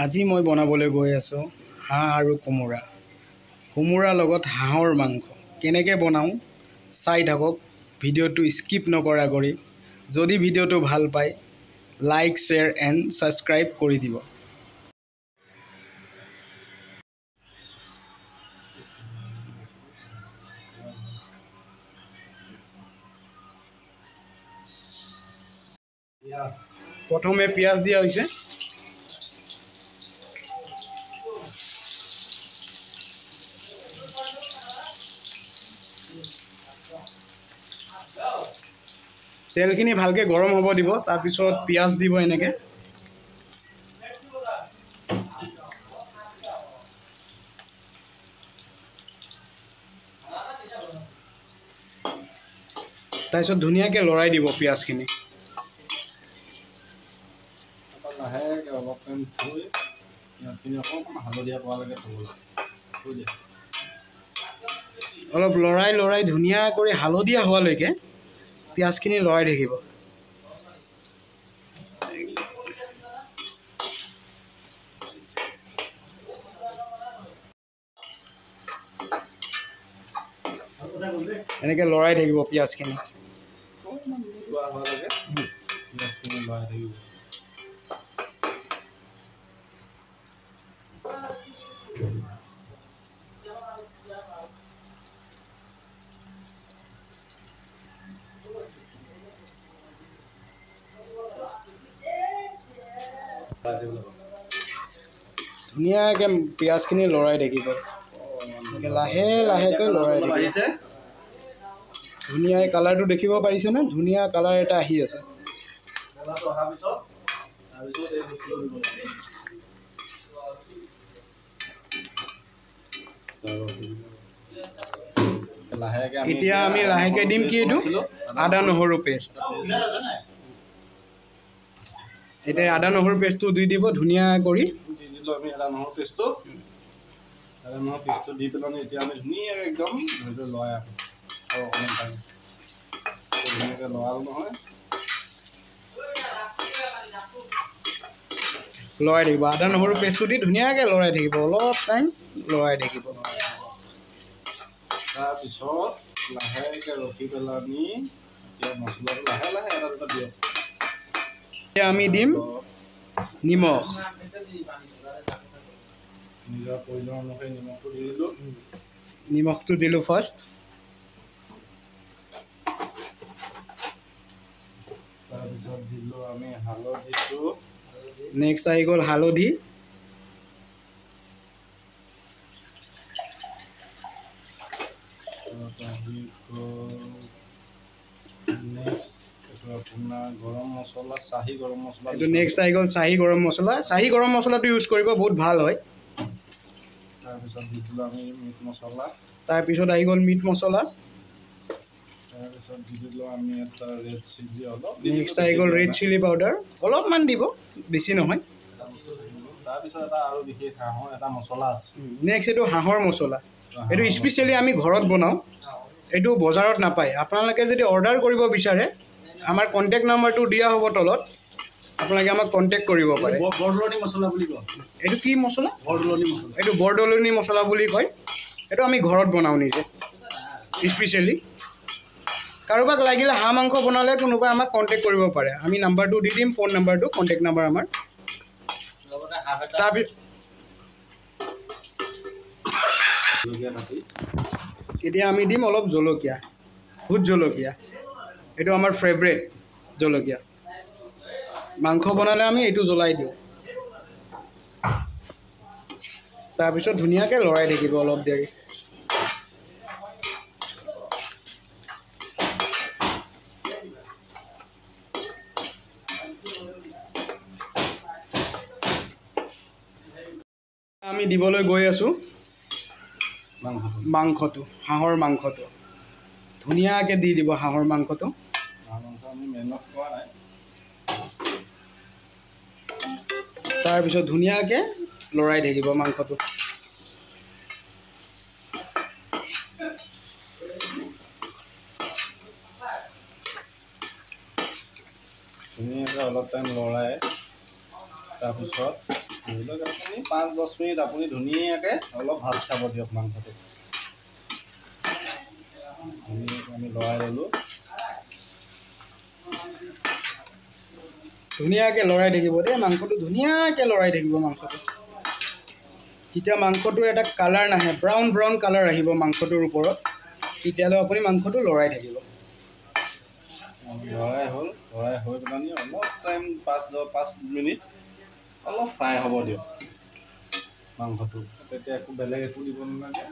আজি মই বনাবলৈ গৈ আছোঁ হাঁহ আৰু কোমোৰা। কোমোৰাৰ লগত হাঁহৰ মাংস কেনেকৈ বনাওঁ চাই থাকক, ভিডিঅ'টো স্কিপ নকৰা কৰি। যদি ভিডিঅ'টো ভাল পায় লাইক, শ্বেয়াৰ এণ্ড ছাবস্ক্ৰাইব কৰি দিব। প্ৰথমে পিঁয়াজ দিয়া হৈছে। তেলখিনি ভালকৈ গৰম হ'ব দিব, তাৰপিছত পিঁয়াজ দিব এনেকৈ। তাৰপিছত ধুনীয়াকৈ লৰাই দিব পিঁয়াজখিনি। লাহেকৈ অলপ টাইম থৈ পিঁয়াজখিনি অকণমান হালধীয়া পোৱালৈকে থ'ব লাগে। অলপ লৰাই ধুনীয়া কৰি হালধীয়া হোৱালৈকে পিঁয়াজখিনি লৰাই থাকিব। এনেকৈ লৰাই থাকিব পিঁয়াজখিনি। পিঁয়াজখিনি লৰাই থাকিব। ধুনীয়াকৈ পিঁয়াজখিনি লৰাই থাকিব, লাহেকৈ লৰাই থাকিব। ধুনীয়া কালাৰটো দেখিব পাৰিছেনে? ধুনীয়া কালাৰ এটা আহি আছে। এতিয়া আমি লাহেকৈ দিম কি এইটো আদা নহৰু পেষ্ট। এতিয়া আদা নহৰু পেষ্টটো দি দিব ধুনীয়া কৰি। দি দিলোঁ আমি আদা নহৰু পেষ্টটো দি পেলাই এতিয়া আমি ধুনীয়াকৈ একদম ধৰি লৰাই আহোঁ আৰু অকণমান টাইম ধুনীয়াকৈ লৰালোঁ নহয়। লৰাই থাকিব, আদা নহৰু পেষ্টটো দি ধুনীয়াকৈ লৰাই থাকিব, অলপ টাইম লৰাই থাকিব। তাৰপিছত লাহেকৈ ৰখি পেলাই আমি এতিয়া মছলাটো লাহে এটা দুটা দিয়ক। এতিয়া আমি দিম নিমখ। নিজৰ প্ৰয়োজন অনুসৰি নিমখটো দি দিলোঁ। নিমখটো দিলোঁ ফাৰ্ষ্ট। তাৰপিছত দিলোঁ আমি হালধিটো। নেক্সট আহি গ'ল হালধি। আপোনাৰ গৰম মছলা, চাহী গৰম মছলা। এইটো নেক্সট আহি গ'ল চাহী গৰম মছলা। চাহী গৰম মছলাটো ইউজ কৰিব, বহুত ভাল হয়। তাৰপিছত দি দিলোঁ আমি মিট মছলা। তাৰপিছত আহি গ'ল মিট মছলা। তাৰপিছত দি দিলোঁ আমি এটা ৰেড চিলি অলপ। নেক্সট আহি গ'ল ৰেড চিলি পাউডাৰ, অলপমান দিব, বেছি নহয়। তাৰপিছত এটা আৰু বিশেষ হাঁহৰ এটা মছলা আছে। নেক্সট এইটো হাঁহৰ মছলা। এইটো স্পেচিয়েলি আমি ঘৰত বনাওঁ, এইটো বজাৰত নাপায়। আপোনালোকে যদি অৰ্ডাৰ কৰিব বিচাৰে আমাৰ কণ্টেক্ট নাম্বাৰটো দিয়া হ'ব তলত, আপোনালোকে আমাক কণ্টেক্ট কৰিব পাৰে। বৰদলনি মছলা বুলি কয়। এইটো কি মছলা? বৰদলনি মছলা। এইটো বৰদলনি মছলা বুলি কয়। এইটো আমি ঘৰত বনাওঁ নিজে স্পেচিয়েলি। কাৰোবাক লাগিলে হাঁহ মাংস বনালে কোনোবাই আমাক কণ্টেক্ট কৰিব পাৰে। আমি নাম্বাৰটো দি দিম, ফোন নাম্বাৰটো, কণ্টেক্ট নাম্বাৰ আমাৰ। এতিয়া আমি দিম অলপ জলকীয়া, ভোট জলকীয়া। এইটো আমাৰ ফেভৰেট জলকীয়া। মাংস বনালে আমি এইটো জ্বলাই দিওঁ। তাৰপিছত ধুনীয়াকৈ লৰাই থাকিব অলপ দেৰি। আমি দিবলৈ গৈ আছোঁ মাংসটো, হাঁহৰ মাংসটো। ধুনীয়াকৈ দি দিব হাঁহৰ মাংসটো। আমি মেহনত কৰা নাই। তাৰপিছত ধুনীয়াকৈ লৰাই থাকিব মাংসটো। ধুনীয়াকৈ অলপ টাইম লৰাই তাৰপিছত ধৰি লওক আপুনি 5-10 মিনিট আপুনি ধুনীয়াকৈ অলপ ভাজ খাব দিয়ক মাংসটো। আমি লৰাই ল'লোঁ। ধুনীয়াকৈ লৰাই থাকিব দেই মাংসটো, ধুনীয়াকৈ লৰাই থাকিব মাংসটো। যেতিয়া মাংসটো এটা কালাৰ নাহে, ব্ৰাউন ব্ৰাউন কালাৰ আহিব মাংসটোৰ ওপৰত, তেতিয়ালৈ আপুনি মাংসটো লৰাই থাকিব। লৰাই হ'ল, লৰাই হৈ পেলাই অলপ টাইম 5 মিনিট অলপ ফ্ৰাই হ'ব দিয়ক মাংসটো। তেতিয়া একো বেলেগ একো দিব নালাগে।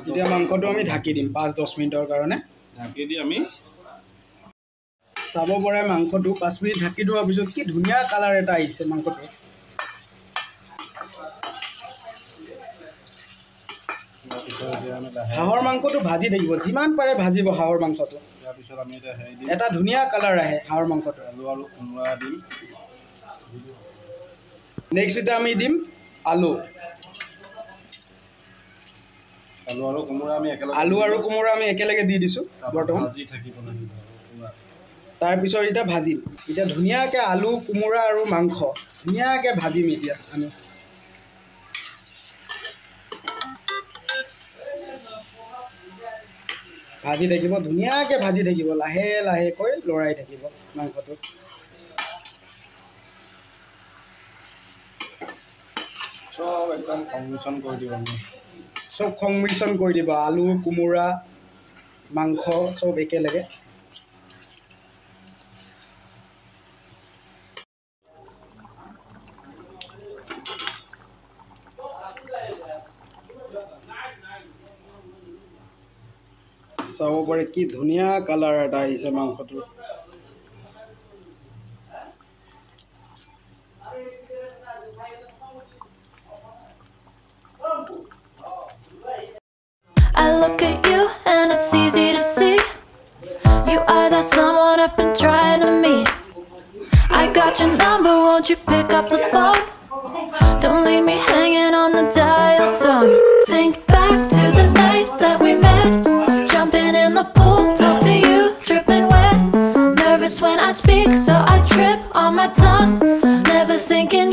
এতিয়া মাংসটো আমি ঢাকি দিম 5-10 মিনিটৰ কাৰণে। ঢাকি দি আমি চাব পাৰে মাংসটো 5 মিনিট ঢাকি থোৱাৰ পিছত কি ধুনীয়া কালাৰ এটা আহিছে মাংসটো। হাঁহৰ মাংসটো ভাজি থাকিব, যিমান পাৰে ভাজিব হাঁহৰ মাংসটো। তাৰপিছত আমি এটা ধুনীয়া কালাৰ আহে হাঁহৰ মাংসটো। আলু আৰু কোমোৰা দিম। নেক্সট এতিয়া আমি দিম আলু। আলু আৰু কোমোৰা আমি একেলগে দি দিছোঁ বৰ্তমান। তাৰপিছত এতিয়া ভাজিম। এতিয়া ধুনীয়াকৈ আলু কোমোৰা আৰু মাংস ধুনীয়াকৈ ভাজিম। এতিয়া আমি ভাজি থাকিব, ধুনীয়াকৈ ভাজি থাকিব, লাহে লাহেকৈ লৰাই থাকিব মাংসটো। চব একদম সংমিশ্ৰণ কৰি দিব। চব সংমিশ্ৰণ কৰি দিব, আলু কোমোৰা মাংস চব একেলগে। চাব পাৰে কি ধুনীয়া কালাৰ এটা আহিছে মাংসটোৰ। I look at you and it's easy to see you are that someone I've been trying to meet. I got your number, won't you pick up the phone? Don't leave me hanging on the dial tone. Think back to the night that we met, jumping in the pool, talk to you, dripping wet. Nervous when I speak, so I trip on my tongue, never thinking